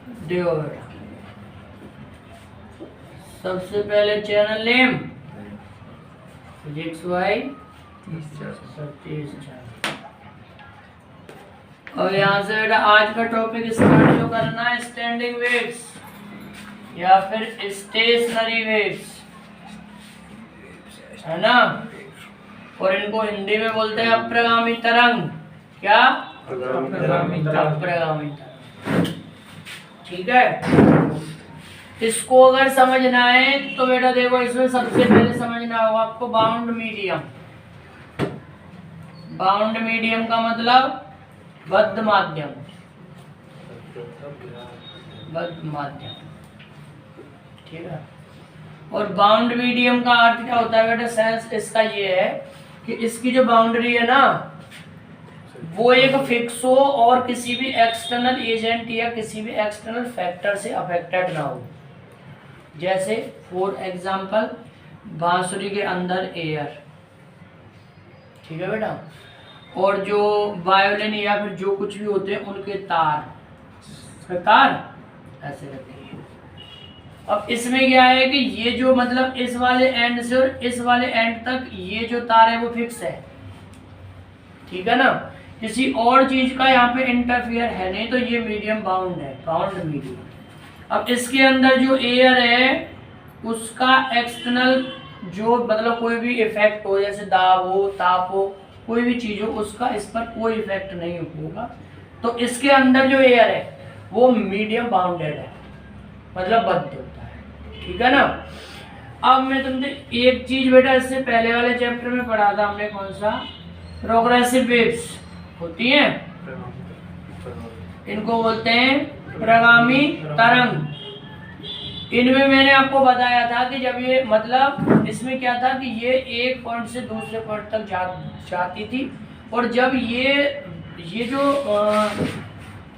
देखो बेटा, सबसे पहले चैनल नेम फिजिक्स वाई 30 और यहाँ से बेटा आज का टॉपिक स्टार्ट जो करना है स्टैंडिंग वेव्स या फिर स्टेशनरी वेव्स है ना, और इनको हिंदी में बोलते हैं अप्रगामी तरंग। क्या? अप्रगामी तरंग। ठीक है, इसको अगर समझना है तो बेटा देखो, इसमें सबसे पहले समझना होगा आपको बाउंड मीडियम। बाउंड मीडियम का मतलब बद्ध माध्यम। बद्ध माध्यम, ठीक है। और बाउंड मीडियम का अर्थ क्या होता है बेटा? सेंस इसका ये है कि इसकी जो बाउंड्री है ना, वो एक फिक्स हो और किसी भी एक्सटर्नल एजेंट या किसी भी एक्सटर्नल फैक्टर से अफेक्टेड ना हो। जैसे फॉर एग्जांपल बांसुरी के अंदर एयर, ठीक है बेटा, और जो वायोलिन या फिर जो कुछ भी होते हैं उनके तार ऐसे रहते हैं। अब इसमें क्या है कि ये जो मतलब इस वाले एंड से और इस वाले एंड तक ये जो तार है वो फिक्स है, ठीक है ना, किसी और चीज का यहाँ पे इंटरफियर है नहीं, तो ये मीडियम बाउंड है, बाउंड मीडियम। अब इसके अंदर जो एयर है उसका एक्सटर्नल जो मतलब कोई भी इफेक्ट हो, जैसे दाब हो, ताप हो, कोई भी चीज हो, उसका इस पर कोई इफेक्ट नहीं होगा। तो इसके अंदर जो एयर है वो मीडियम बाउंडेड है, मतलब बद्ध होता है, ठीक है ना। अब मैं तुमसे एक चीज बेटा इससे पहले वाले चैप्टर में पढ़ा था हमने, कौन सा? प्रोग्रेसिव वेव्स होती हैं, इनको बोलते हैं प्रगामी तरंग। इनमें मैंने आपको बताया था कि जब ये मतलब इसमें क्या था कि ये एक पॉइंट से दूसरे पॉइंट तक जाती थी, और जब ये जो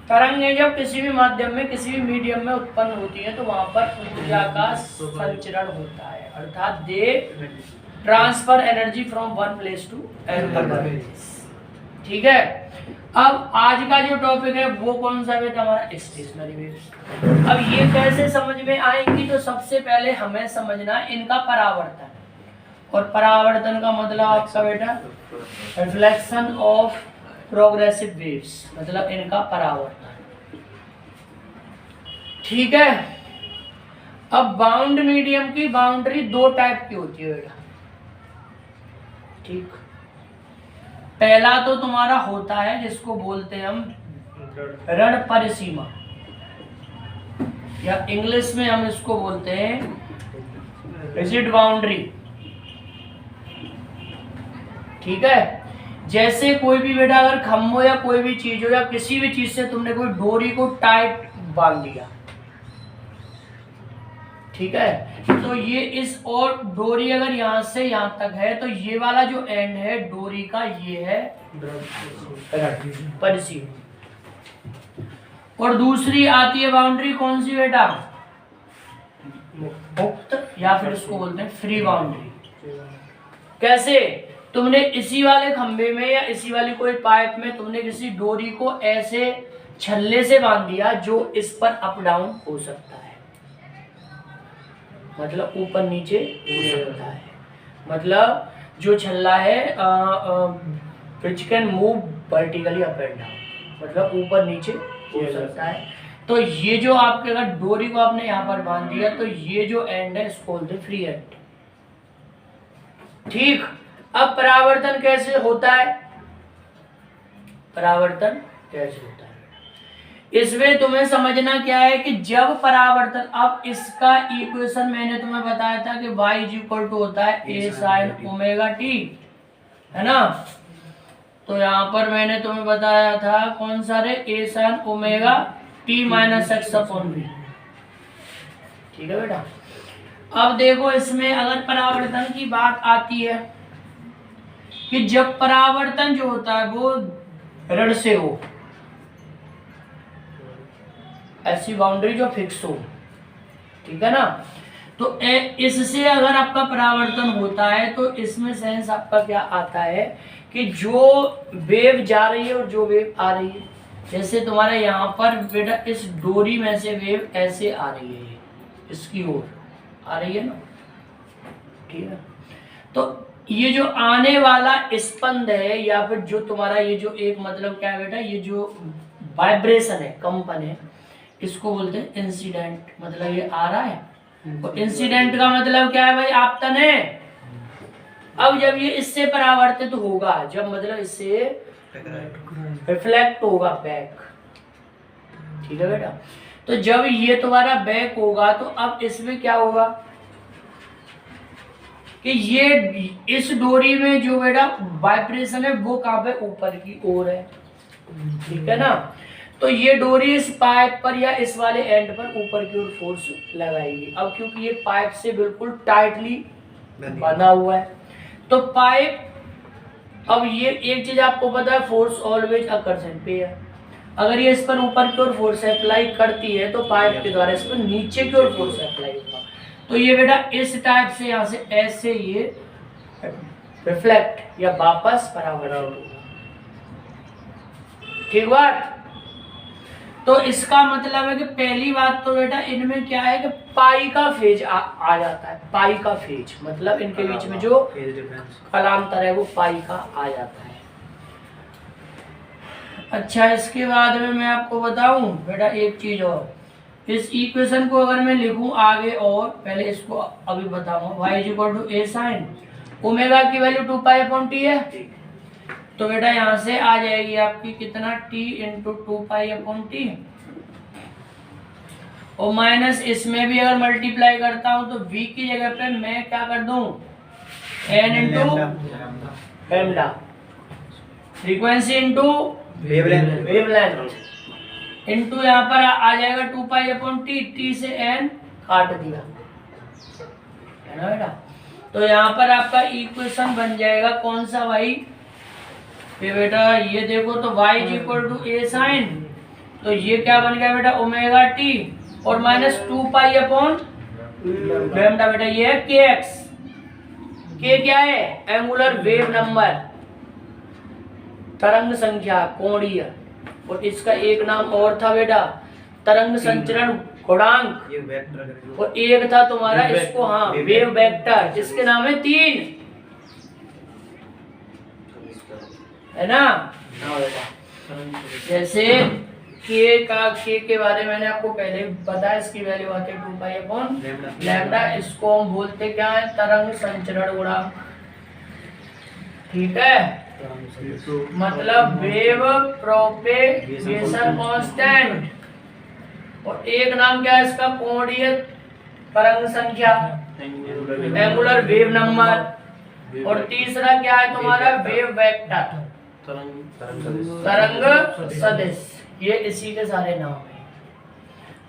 तरंग है जब किसी भी माध्यम में किसी भी मीडियम में उत्पन्न होती है तो वहां पर ऊर्जा का संचरण होता है, अर्थात they transfer energy from one place to another, ठीक है। अब आज का जो टॉपिक है वो कौन सा बेटा? हमारा स्टेशनरी वेव्स। अब ये कैसे समझ में आएंगी? तो सबसे पहले हमें समझना इनका परावर्तन, और परावर्तन का मतलब आपका बेटा रिफ्लेक्शन ऑफ प्रोग्रेसिव वेव्स, मतलब इनका परावर्तन, ठीक है। अब बाउंड मीडियम की बाउंड्री दो टाइप की होती है बेटा, ठीक। पहला तो तुम्हारा होता है जिसको बोलते हैं हम ऋण परिसीमा, या इंग्लिश में हम इसको बोलते हैं रिजिड बाउंड्री, ठीक है। जैसे कोई भी बेटा अगर खम्भो या कोई भी चीज हो या किसी भी चीज से तुमने कोई डोरी को टाइट बांध दिया, ठीक है, तो ये इस और डोरी अगर यहाँ से यहाँ तक है तो ये वाला जो एंड है डोरी का ये है परिसीमा। और दूसरी आती है बाउंड्री, कौन सी बेटा? मुक्त, या फिर इसको बोलते हैं फ्री बाउंड्री। कैसे? तुमने इसी वाले खंबे में या इसी वाली कोई पाइप में तुमने किसी डोरी को ऐसे छल्ले से बांध दिया जो इस पर अप डाउन हो सकता है, मतलब ऊपर नीचे हो सकता है, मतलब जो छल्ला है which can move vertically up and down, मतलब ऊपर नीचे हो सकता है। तो ये जो आपके अगर डोरी को आपने यहाँ पर बांध दिया तो ये जो एंड है इसको बोलते हैं फ्री एंड, ठीक। अब परावर्तन कैसे होता है? परावर्तन कैसे होता है इसमें तुम्हें समझना क्या है कि जब परावर्तन, अब इसका इक्वेशन मैंने तुम्हें बताया था कि y इज इक्वल टू होता है a sin ओमेगा t, है ना। तो यहाँ पर मैंने तुम्हें बताया था कौन सा रे? a sin omega t minus x upon v, ठीक है बेटा। अब देखो इसमें अगर परावर्तन की बात आती है कि जब परावर्तन जो होता है वो ऋण से हो, ऐसी बाउंड्री जो फिक्स हो, ठीक है ना, तो इससे अगर आपका परावर्तन होता है तो इसमें सेंस आपका क्या आता है कि जो वेव जा रही है और जो वेव आ रही है जैसे तुम्हारा यहाँ पर बेटा इस डोरी में से वेव ऐसे आ रही है, ये इसकी ओर आ रही है ना, ठीक है। तो ये जो आने वाला स्पंद है या फिर जो तुम्हारा ये जो एक मतलब क्या है बेटा, ये जो वाइब्रेशन है, कंपन है, इसको बोलते हैं इंसिडेंट। मतलब ये आ रहा है तो इंसिडेंट का मतलब क्या है भाई, आपतन है। अब जब ये इससे परावर्तित होगा, जब मतलब इससे रिफ्लेक्ट होगा बैक, ठीक है बेटा। तो जब ये तुम्हारा बैक होगा तो अब इसमें क्या होगा कि ये इस डोरी में जो बेटा वाइब्रेशन है वो कहाँ पे, ऊपर की ओर है, ठीक है ना। तो ये डोरी इस पाइप पर या इस वाले एंड पर ऊपर की ओर फोर्स लगाएगी। अब क्योंकि ये पाइप से बिल्कुल टाइटली बना हुआ है तो पाइप, अब ये एक चीज आपको पता है, फोर्स ऑलवेज आकर्षण पे है। अगर ये इस पर ऊपर की ओर फोर्स अप्लाई करती है तो पाइप के द्वारा इस पर नीचे की ओर फोर्स अप्लाई होगा। तो ये बेटा इस टाइप से यहाँ से ऐसे ये रिफ्लेक्ट या वापस परावर्तित होगा, ठीक बात। तो इसका मतलब है कि पहली बात तो बेटा इनमें क्या है कि पाई का फेज आ जाता है। पाई का फेज मतलब इनके बीच में जो कालांतर है वो पाई का आ जाता है। अच्छा, इसके बाद में मैं आपको बताऊं बेटा एक चीज और, इस इक्वेशन को अगर मैं लिखूं आगे, और पहले इसको अभी बताऊंगा, y = a sin ओमेगा की वैल्यू 2π/t है। तो बेटा यहाँ से आ जाएगी आपकी कितना, t × 2π/t, और माइनस इसमें भी अगर मल्टीप्लाई करता हूं तो v की जगह पे मैं क्या कर दूं, n × lambda, frequency into wavelength into यहाँ पर आ जाएगा 2π/t, t से n काट दिया है ना बेटा। तो यहाँ पर आपका इक्वेशन बन जाएगा कौन सा भाई, ये बेटा ये देखो तो y = a sin, तो ये क्या बन गया बेटा, ओमेगा t और माइनस 2π/λ बेटा, ये है kx। k क्या है, एंगुलर वेव नंबर, तरंग संख्या, कोणीय, और इसका एक नाम और था बेटा तरंग संचरण गुणांक, और एक था तुम्हारा इसको, हाँ, वेव वेक्टर, जिसके नाम है 3, है ना। जैसे k के बारे में मैंने आपको पहले बताया, इसकी वैल्यू आती है 2π/λ। इसको हम बोलते क्या है, तरंग संचरण गुणांक, ठीक है, मतलब वेव प्रोपेगेशन कांस्टेंट। और एक नाम क्या है इसका, कोणीय तरंग संख्या, एंगुलर वेव नंबर, और तीसरा क्या है तुम्हारा, वेव वेक्टर, तरंग सदिश। ये इसी के सारे नाम है।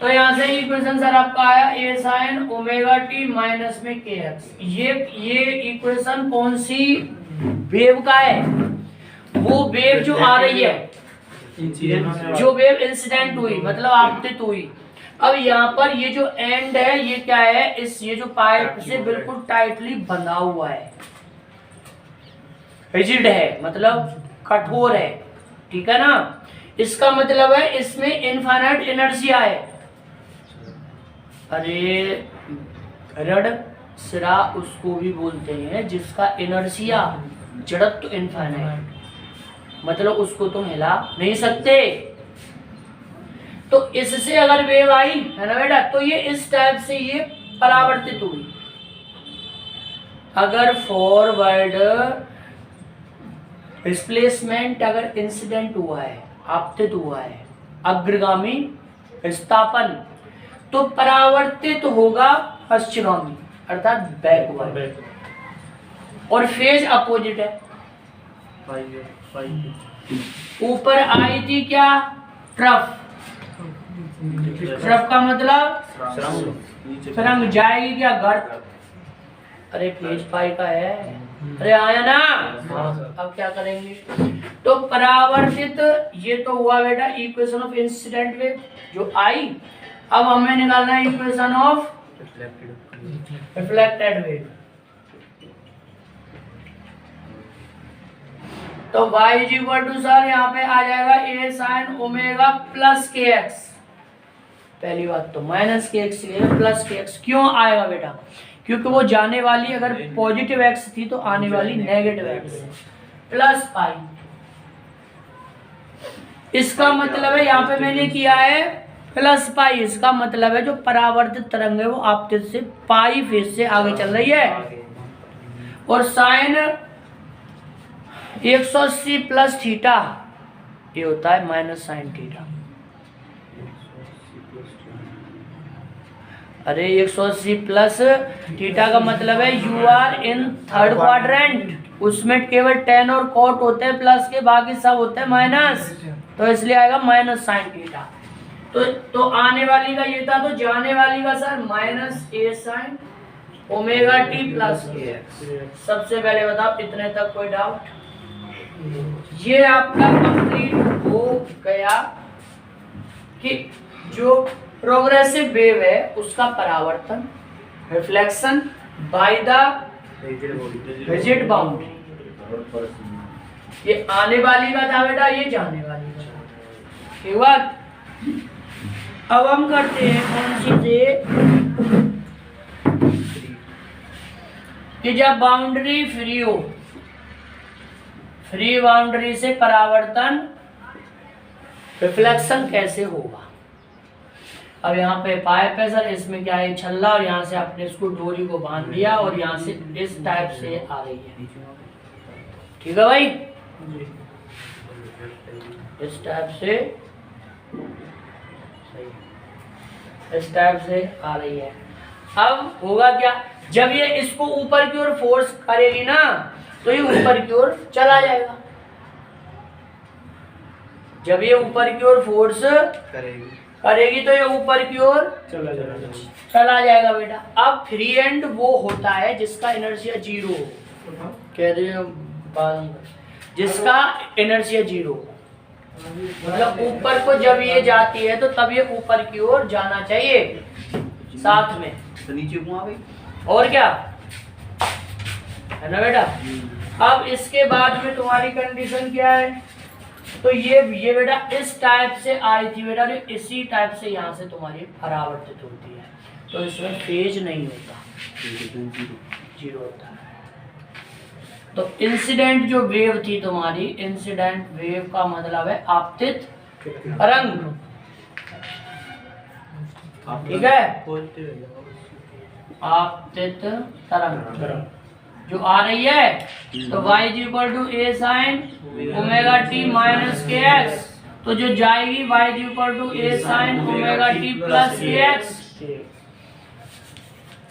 तो यहाँ से इक्वेशन सर आपका आया a sin omega t minus में kx। ये इक्वेशन कौन सी वेव का है, वो वेव जो आ रही है, जो वेव इंसिडेंट हुई मतलब आपतित हुई। अब यहाँ पर ये जो एंड है ये क्या है, इस ये जो पाइप से बिल्कुल टाइटली बंधा हुआ है, रिजिड है, मतलब कठोर है, ठीक है ना। इसका मतलब है इसमें इनफाइनाइट इनर्शिया है। अरे रड सिरा उसको भी बोलते हैं जिसका इनर्शिया, जड़त्व इनफाइनाइट, मतलब उसको तुम हिला नहीं सकते। तो इससे अगर वेव आई है ना बेटा, तो ये इस टाइप से ये परावर्तित हुई। अगर फॉरवर्ड डिस्प्लेसमेंट अगर इंसिडेंट हुआ है, आपतित हुआ है, अग्रगामी विस्थापन, तो परावर्तित होगा पश्चिमगामी अर्थात बैकवर्ड, और फेज अपोजिट है। ऊपर आई थी क्या, ट्रफ, ट्रफ का मतलब सुरंग, जाएगी क्या, गर्त। अरे फेज पाई का है, अरे आया ना। अब क्या करेंगे, तो परावर्तित, ये तो हुआ बेटा इक्वेशन ऑफ इंसिडेंट वेव जो आई। अब हमें निकालना है इक्वेशन ऑफ रिफ्लेक्टेड वेव। तो y is equal to sir यहाँ पे आ जाएगा a sine omega plus k x. पहली बात तो minus k x plus k x क्यों आएगा बेटा? क्योंकि वो जाने वाली अगर पॉजिटिव एक्स थी तो आने वाली नेगेटिव एक्स प्लस पाई। इसका मतलब है यहाँ पे मैंने किया है प्लस पाई, इसका मतलब है जो परावर्तित तरंग है वो आपतित से पाई फेज से आगे चल रही है। और साइन 180 प्लस थीटा ये होता है माइनस साइन थीटा। अरे 180 प्लस थीटा का मतलब है you are in third quadrant, उसमें केवल टेन और कॉट होते हैं प्लस के, बाकी सब होते हैं माइनस, तो इसलिए आएगा माइनस साइन थीटा। तो आने वाली का ये था, तो जाने वाली का सर माइनस ए sine omega t plus k x. सबसे पहले बताओ इतने तक कोई डाउट? ये आपका कंप्लीट हो गया कि जो प्रोग्रेसिव वेव है उसका परावर्तन reflection by the rigid boundary. ये आने वाली का था बेटा, ये जाने वाली का था। ठीक बात। अब हम करते हैं कौन सी से कि जब बाउंड्री फ्री हो, फ्री बाउंड्री से परावर्तन रिफ्लेक्शन कैसे होगा। अब यहाँ पे पाइप है सर, इसमें क्या है छल्ला, और यहाँ से आपने इसको डोरी को बांध दिया और यहाँ से इस टाइप से आ रही है। ठीक है भाई, इस टाइप से, इस टाइप से आ रही है। अब होगा क्या, जब ये इसको ऊपर की ओर फोर्स करेगी ना तो ये ऊपर की ओर चला जाएगा। जब ये ऊपर की ओर फोर्स करेगी तो ये ऊपर की ओर चला जाएगा बेटा। अब फ्री एंड वो होता है जिसका इनर्शिया जीरो, कह रहे हैं जिसका इनर्शिया जीरो, मतलब ऊपर को जब ये जाती है तो तब ये ऊपर की ओर जाना चाहिए साथ में, तो नीचे घुमा गई और क्या है ना बेटा। अब इसके बाद में तुम्हारी कंडीशन क्या है, तो ये बेटा इस टाइप से आई थी बेटा, इसी टाइप से यहाँ से तुम्हारी परावर्तित होती है, तो इसमें फेज नहीं होता, जीरो होता है। तो इंसिडेंट जो वेव थी तुम्हारी, इंसिडेंट वेव का मतलब है आपतित तरंग। ठीक है, आपतित तरंग जो आ रही है, तो y is equal to a sine omega t minus k x, तो जो जाएगी y is equal to a sine omega t plus k x.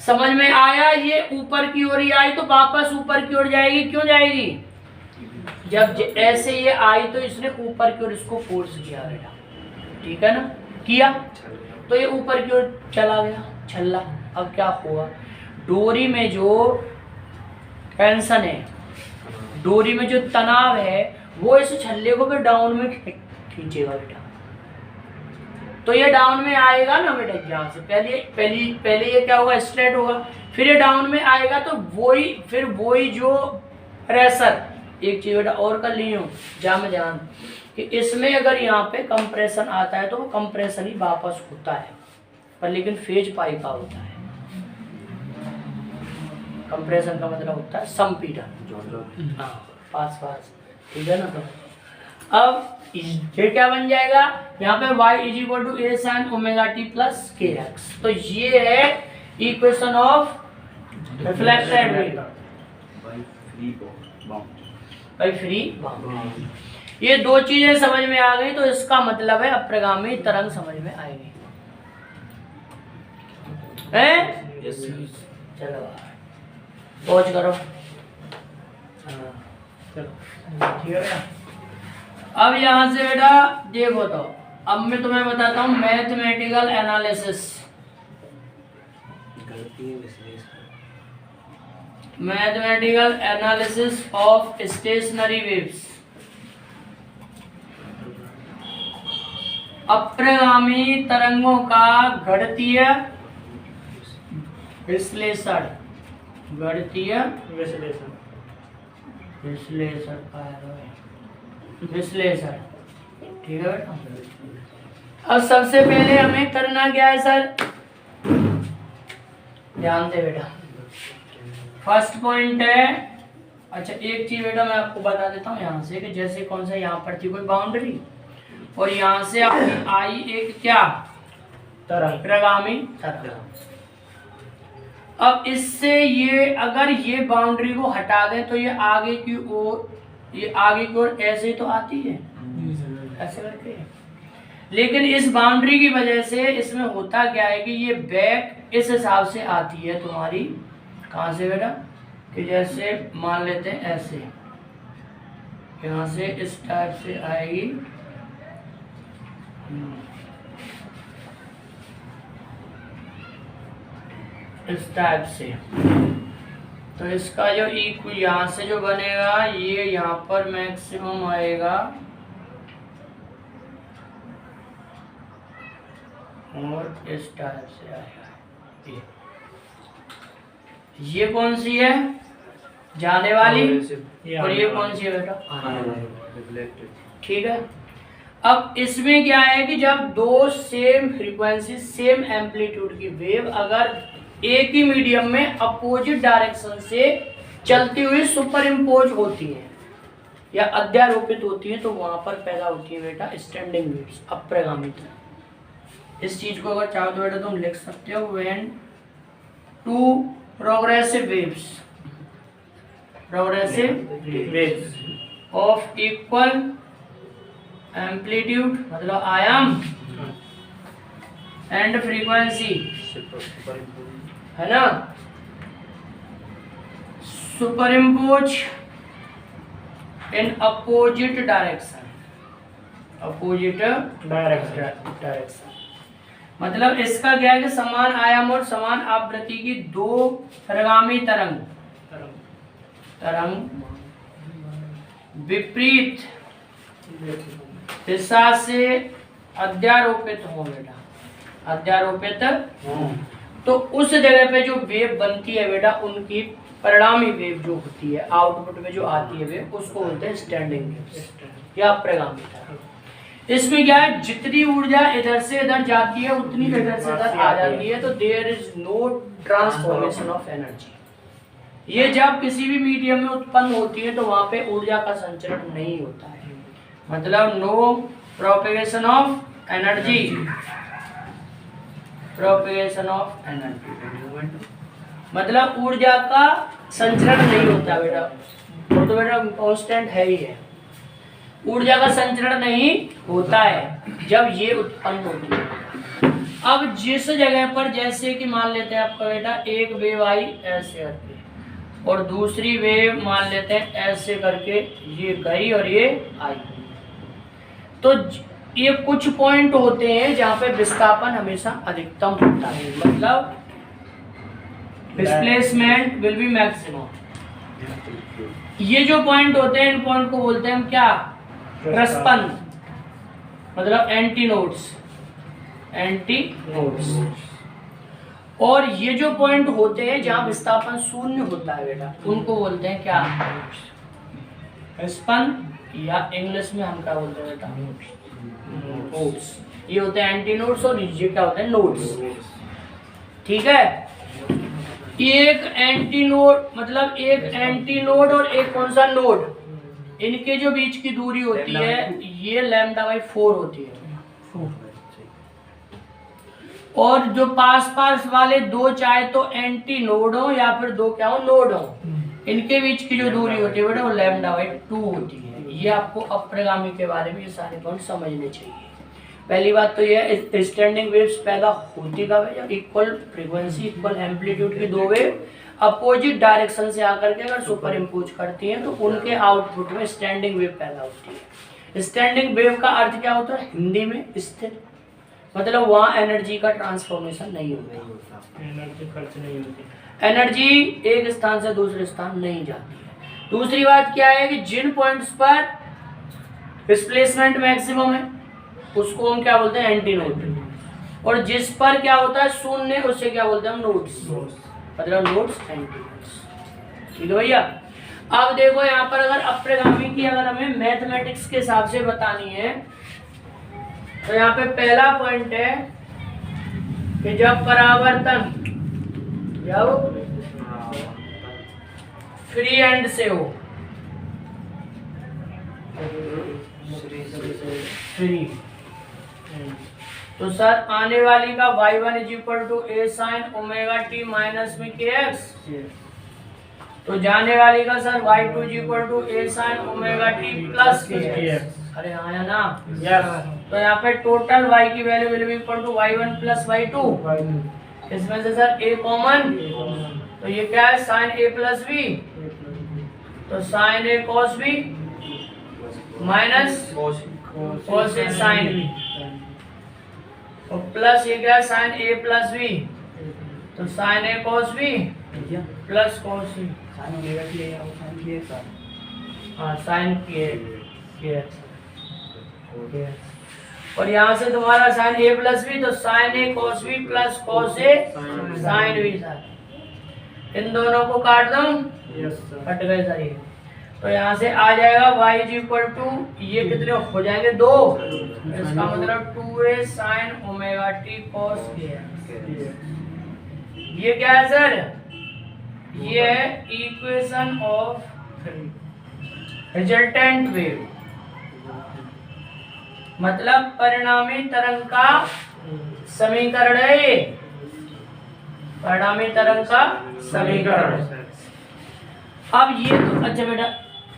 समझ में आया? ये ऊपर की ओर ही आई तो वापस ऊपर की ओर जाएगी। क्यों जाएगी? जब ऐसे ये आई तो इसने ऊपर की ओर इसको फोर्स किया बेटा, ठीक है ना, किया तो ये ऊपर की ओर चला गया छल्ला। अब क्या हुआ, डोरी में जो टेंशन है, डोरी में जो तनाव है, वो इस छल्ले को भी डाउन में खींचेगा बेटा, तो ये डाउन में आएगा ना बेटा। यहाँ से पहले ये क्या होगा, स्ट्रेट होगा, फिर ये डाउन में आएगा, तो वही जो प्रेशर, एक चीज बेटा और कर ली हूँ जान कि इसमें अगर यहाँ पे कंप्रेशन आता है तो वो कंप्रेशन ही वापस होता है, पर लेकिन फेज पाई का होता है। कंप्रेशन का मतलब होता है संपीड़न, पास, ठीक है ना। तो अब फिर क्या बन जाएगा, यहाँ पे y is equal to a sine omega t plus k x. तो ये है equation of reflected wave by free boundary. ये दो चीजें समझ में आ गई, तो इसका मतलब है अप्रगामी तरंग समझ में आएगी। चलो पहुंच करो, चलो ठीक है। अब यहाँ से बेटा देखो, तो अब मैं तुम्हें बताता हूँ mathematical analysis. Mathematical analysis of stationary waves. अप्रगामी तरंगों का गणितीय विश्लेषण, गणितीय विश्लेषण विश्लेषण। ठीक है बेटा। अब सबसे पहले हमें करना क्या है सर, ध्यान दे बेटा। फर्स्ट पॉइंट है, अच्छा एक चीज बेटा मैं आपको बता देता हूँ यहाँ से कि जैसे कौन सा यहाँ पर थी कोई बाउंड्री और यहाँ से आपकी आई एक क्या तरंग, प्रगामी तरंग। अब इससे ये अगर ये बाउंड्री को हटा दें तो ये आगे की ओर ऐसे ही तो आती है, ऐसे करके। लेकिन इस बाउंड्री की वजह से इसमें होता क्या है कि ये बैक इस हिसाब से आती है तुम्हारी, कहाँ से बेटा, कि जैसे मान लेते हैं ऐसे, यहाँ से इस टाइप से आएगी, इस टाइप से। तो इसका जो इक्व यहाँ से जो बनेगा ये यहाँ पर मैक्सिमम आएगा और इस टाइप से आएगा। ये कौन सी है, जाने वाली, और ये कौन सी है बेटा, ठीक है। अब इसमें क्या है कि जब दो सेम फ्रीक्वेंसी सेम एम्पलीट्यूड की वेव अगर एक ही मीडियम में अपोजिट डायरेक्शन से चलती हुई सुपर इम्पोज होती है या अध्यारोपित होती है तो वहां पर पैदा होती है बेटा स्टैंडिंग वेव्स, अप्रगामी तरंग। इस चीज को अगर चाहो तो बेटा तुम लिख सकते हो, when two progressive waves of equal amplitude मतलब आयाम एंड फ्रीक्वेंसी, है ना, superimpose in opposite direction, मतलब इसका क्या है कि समान आयाम और समान आवृत्ति की दो प्रगामी तरंग विपरीत दिशा से अध्यारोपित हो बेटा, अध्यारोपित तो उस जगह पे जो वेव बनती है बेटा उनकी परिणामी वेव जो होती है आउटपुट में जो आती है वेव उसको बोलते हैं स्टैंडिंग वेव या प्रगामी तरंग। इसमें क्या है, जितनी ऊर्जा इधर से इधर जाती है उतनी इधर से इधर आ जाती है, तो there is no transformation of energy. ये जब किसी भी मीडियम में उत्पन्न होती है तो वहां पे ऊर्जा का संचरण नहीं होता है, मतलब नो प्रोपेगेशन ऑफ एनर्जी, मतलब ऊर्जा का संचरण नहीं होता बेटा, वो तो बेटा कांस्टेंट है ही है, ऊर्जा का संचरण नहीं होता है जब ये उत्पन्न होती है। अब जिस जगह पर जैसे कि मान लेते हैं आपका बेटा एक वेव आई ऐसे करके और दूसरी वेव मान लेते हैं ऐसे करके, ये गई और ये आई, तो ये कुछ पॉइंट होते हैं जहाँ पे विस्थापन हमेशा अधिकतम होता है, मतलब डिस्प्लेसमेंट विल बी मैक्सिमम। ये जो पॉइंट होते हैं इन पॉइंट को बोलते हैं हम क्या, प्रस्पंद, मतलब एंटी नोड्स। और ये जो पॉइंट होते हैं जहाँ विस्थापन शून्य होता है बेटा उनको बोलते हैं क्या, प्रस्पंद, या इंग्लिश में हम क्या बोलते हैं बेटा, नोड्स। ये होते हैं एंटी नोड्स और ये क्या होते हैं, नोड्स। ठीक है, एक एंटी नोड मतलब एक एंटी नोड और एक कौन सा नोड, इनके जो बीच की दूरी होती है ये λ/4 होती है, और जो पास पास वाले दो चाहे तो एंटी नोड हो या फिर दो क्या हो, नोड हो, इनके बीच की जो दूरी होती है बेटा वो λ/2 होती है। ये आपको अप्रगामी के बारे में ये सारे पॉइंट समझने चाहिए। पहली बात तो ये स्टैंडिंग वेव्स पैदा होती कब है, जब इक्वल फ्रीक्वेंसी इक्वल एम्पलीट्यूड की दो वेव अपोजिट डायरेक्शन से आकर के अगर सुपर इम्पोज करती हैं तो उनके आउटपुट में स्टैंडिंग वेव पैदा होती है। स्टैंडिंग वेव का अर्थ क्या होता है हिंदी में, स्थिर, मतलब वहाँ एनर्जी का ट्रांसफॉर्मेशन नहीं होता, एनर्जी खर्च नहीं होती, एनर्जी एक स्थान से दूसरे स्थान नहीं जाती है। दूसरी बात क्या है कि जिन पॉइंट्स पर डिस्प्लेसमेंट मैक्सिमम है उसको हम क्या बोलते हैं, एंटी नोड, और जिस पर क्या होता है शून्य उसे क्या बोलते हैं हम, नोड्स, मतलब नोड्स एंटी नोड्स। ठीक है भैया। अब देखो यहाँ पर अगर अप्रगामी की अगर हमें मैथमेटिक्स के हिसाब से बतानी है तो यहाँ पे पहला पॉइंट है कि जब परावर्तन फ्री एंड से हो, फ्री, तो सर आने वाली का y1 is equal to a sine omega t minus में के एक्स, तो जाने वाली का sir y2 is equal to a sine omega t plus k x. अरे आया ना? यस। तो यहाँ पे टोटल y की value will be equal to y1 plus y2। इसमें से सर a कॉमन, तो ये क्या है साइन a प्लस b, तो sine a cos b minus cos a sine b, और प्लस ये क्या है साइन a प्लस b, तो sine a cos b plus cos b, हाँ साइन के, और यहाँ से तुम्हारा साइन a प्लस b, तो sine a cos b plus cos a sine b। Sir इन दोनों को काट दूं? कट गए सर ये, तो यहाँ से आ जाएगा y इज इक्वल टू, ये कितने हो जाएंगे 2, इसका मतलब 2a sign omega T cos के। ये क्या है सर? ये है इक्वेशन ऑफ रिजल्टेंट वेव, मतलब परिणामी तरंग का समीकरण है ये, परिणामी तरंग का समीकरण। अब ये तो अच्छा बेटा,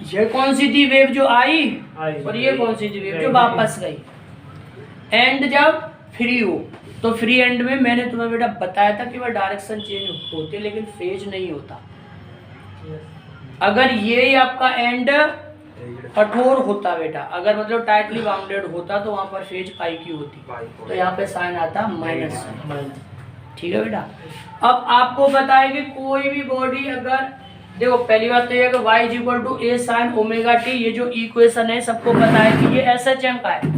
ये कौन सी थी वेव जो आई, और ये कौन सी थी वेव जो वापस गई? एंड जब फ्री हो, तो फ्री एंड में मैंने तुम्हें बेटा बताया था कि वह डायरेक्शन चेंज होते लेकिन फेज नहीं होता। अगर ये आपका एंड कठोर होता बेटा, अगर मतलब टाइटली बाउंडेड होता तो वहां पर फेज पाई की होती, तो यहाँ पे साइन आता माइनस। ठीक है बेटा। अब आपको बताए कि कोई भी बॉडी अगर देखो, पहली बात तो ये कि y is equal to a sine omega t, ये जो इक्वेशन है सबको पता है कि ये SHM का है।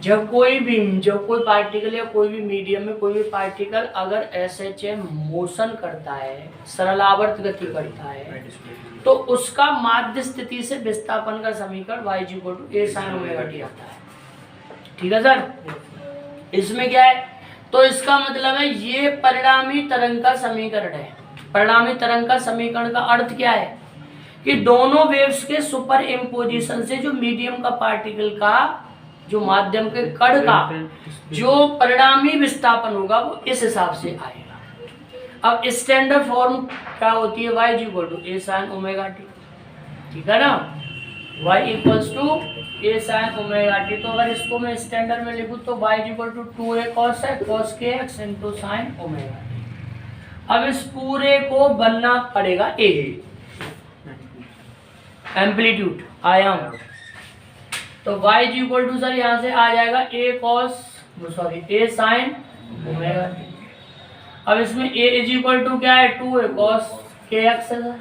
जब कोई बीम, जब कोई पार्टिकल या कोई भी मीडियम में कोई भी पार्टिकल अगर SHM मोशन करता है, सरलावर्त गति करता है, तो उसका माध्य स्थिति से विस्थापन का समीकरण y is equal to a sine omega t आता है। ठीक है सर। इसमें क्या है, तो इसका मतलब है ये परिणामी तरंग का समीकरण है। परिणामी तरंग का समीकरण का अर्थ क्या है कि दोनों वेव्स के सुपर इम्पोजिशन से जो मीडियम का पार्टिकल का, जो माध्यम के कण का जो परिणामी विस्थापन होगा वो इस हिसाब से आएगा। अब स्टैंडर्ड फॉर्म क्या होती है, y is equal to a sine omega t. ठीक है ना, y equals to a sine omega t. तो अगर इसको मैं स्टैंडर्ड में लिखूं तो y is equal to 2a cos है cos k x into sine omega t. अब इस पूरे को बनना पड़ेगा a, एम्पलीट्यूड आयाम, तो y is equal to sir यहाँ से आ जाएगा a साइन ओमेगा टी। अब इसमें a इज इक्वल टू क्या है 2a cos के एक्स है सर।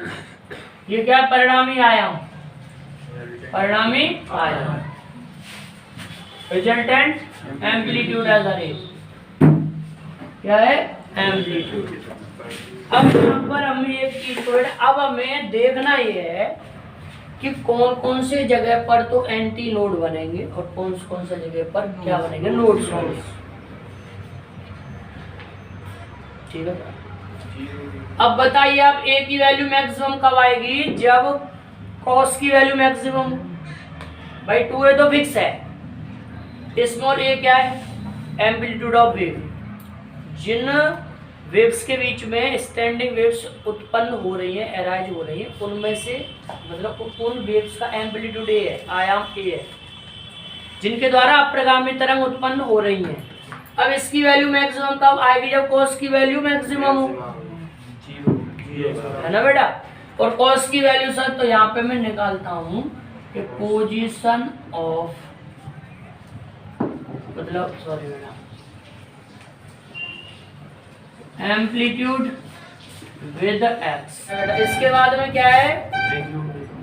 ये क्या परिणामी आयाम, परिणामी आयाम, रिजल्टेंट एम्पलीट्यूड है सर, क्या है एम्पलीट्यूड। अब यहाँ पर हमें एक चीज को, अब हमें देखना ये है कि कौन कौन से जगह पर तो एंटी नोड बनेंगे और कौन से जगह पर क्या बनेंगे, नोड सोर्स। ठीक है। अब बताइए आप a की वैल्यू मैक्सिमम कब आएगी, जब cos की वैल्यू मैक्सिमम, भाई 2a तो फिक्स है, स्मॉल a क्या है, एम्पलीट्यूड ऑफ वेव। जिन वेव्स के बीच में स्टैंडिंग वेव्स उत्पन्न हो रही हैं, अराइज हो रही हैं, उनमें से मतलब उन वेव्स का एम्पलीट्यूड a है, आयाम a है, जिनके द्वारा अप्रगामी तरंग उत्पन्न हो रही हैं। अब इसकी वैल्यू मैक्सिमम कब आएगी, जब cos की वैल्यू मैक्सिमम हो, है ना बेटा। और cos की वैल्यू सर, तो यहाँ पे मैं निकालता हूँ कि पोजीशन ऑफ, मतलब सॉरी बेटा, एम्पलीट्यूड विद x। इसके बाद में क्या है,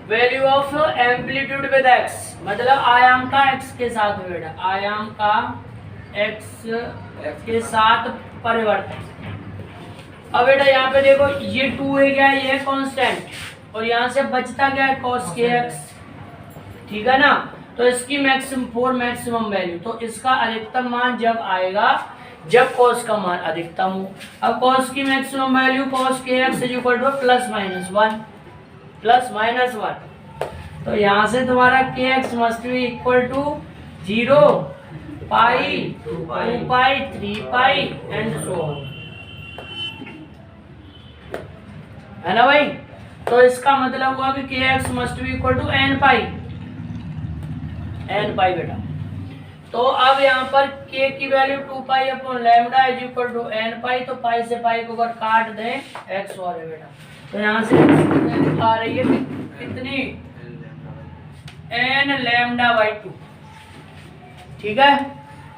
value of amplitude with x, मतलब आयाम का x के साथ बेटा, आयाम का x के साथ परिवर्तन। अब बेटा यहाँ पे देखो, ये 2 है क्या है, ये कांस्टेंट, और यहाँ से बचता क्या है cos kx, ठीक है ना। तो इसकी मैक्सिमम वैल्यू, तो इसका अधिकतम मान जब आएगा जब cos का मान अधिकतम हो। अब cos की maximum value cos kx is equal to plus minus 1, तो यहाँ से तुम्हारा kx must be equal to 0, pi, 2 pi, 3 pi and so on, है ना भाई। तो इसका मतलब हुआ कि kx must be equal to n pi बेटा। तो अब यहाँ पर k की value 2 pi upon lambda is equal to n pi, तो पाई से पाई को अगर काट दें x और है बेटा, तो यहाँ से आ रही है कितनी n लैम्डा बाई 2, ठीक है।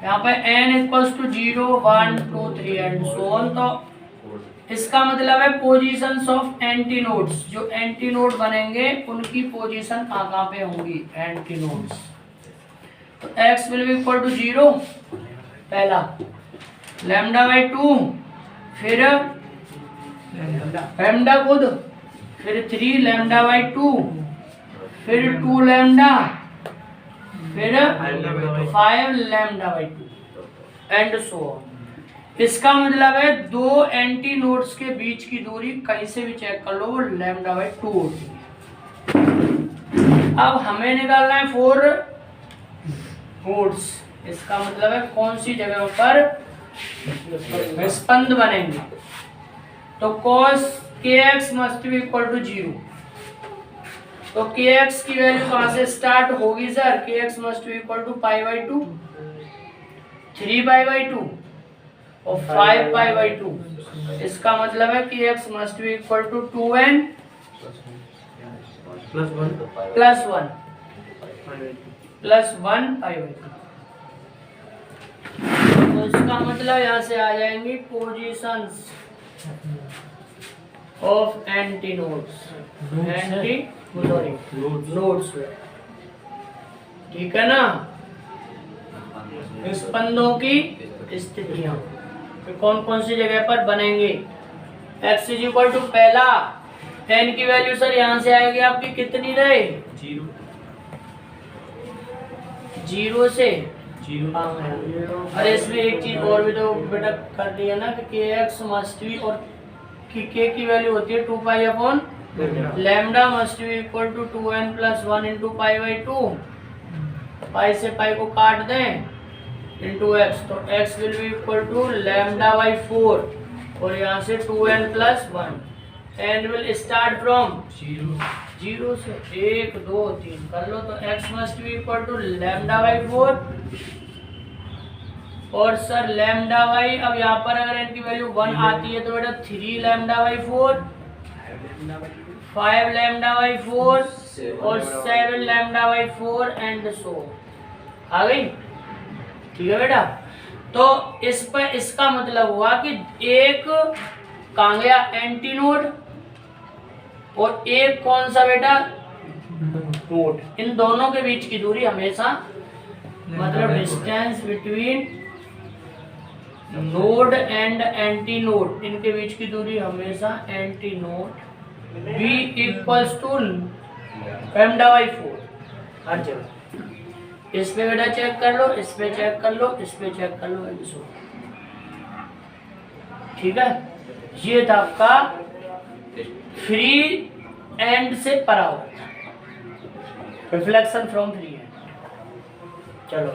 यहाँ पे n equals to 0, 1, 2, 3 and so on. तो इसका मतलब है पोजीशंस ऑफ एंटीनोड्स, जो एंटीनोड बनेंगे उनकी पोजीशन कहाँ पे होंगी, एंटीनोड्स। तो x will be equal to 0 पहला, लैम्डा बाई 2, फिर लैम्डा खुद, फिर 3 लैम्डा बाई 2, फिर 2 लैम्डा, फिर 5 lambda by 2 and so on. इसका मतलब है दो एंटी नोड्स के बीच की दूरी कहीं से भी चेक कर लो वो लैम्डा बाई 2 होती है। अब हमें निकालना है 4 नोड्स, इसका मतलब है कौन सी जगह पर स्पंद बनेंगे। तो cos kx must be equal to 0, तो kx की वैल्यू कहां से स्टार्ट होगी sir, kx must be equal to pi by 2, 3 pi by 2 और 5 पाई बाई 2। इसका मतलब है कि x must be equal to 2n plus 1 pi by 2। तो इसका मतलब यहाँ से आ जाएंगी पोजीशंस ऑफ एंटीनोड्स, नोड्स, ठीक है ना, स्पंदों की स्थितियां कौन कौन सी जगह पर बनेंगे। x इज इक्वल टू पहला n की वैल्यू सर यहाँ से आएगी आपकी कितनी रहे, 0 से 0। अरे इसमें एक चीज और भी तो बेटा कर दी है ना कि kx मस्ट बी, और कि k की वैल्यू होती है 2 pi upon lambda must be equal to 2n plus 1 into pi by 2, pi से पाई को काट दें इंटू x, तो x will be equal to lambda by 4 और यहाँ से 2n plus 1, n will start from 0 से 1, 2, 3 कर लो। तो x must be equal to lambda by 4 और सर लैम्डा बाई, अब यहाँ पर अगर n की वैल्यू 1 आती है तो बेटा 3 लैम्डा बाई 4, 5 लैम्डा बाई 4 और 7 लैम्डा बाई 4 एंड सो आ गई, ठीक है बेटा। तो इस पर इसका मतलब हुआ कि एक कहाँ गया एंटीनोड और एक कौन सा बेटा नोड, इन दोनों के बीच की दूरी हमेशा, मतलब distance between node and antinode, इनके बीच की दूरी हमेशा antinode be equals to lambda by 4 हर जगह। इस पे बेटा चेक कर लो, इस पे चेक कर लो, इस पे चेक कर लो, ठीक है। ये था आपका फ्री एंड से परावर्तन, रिफ्लेक्शन फ्रॉम फ्री एंड। चलो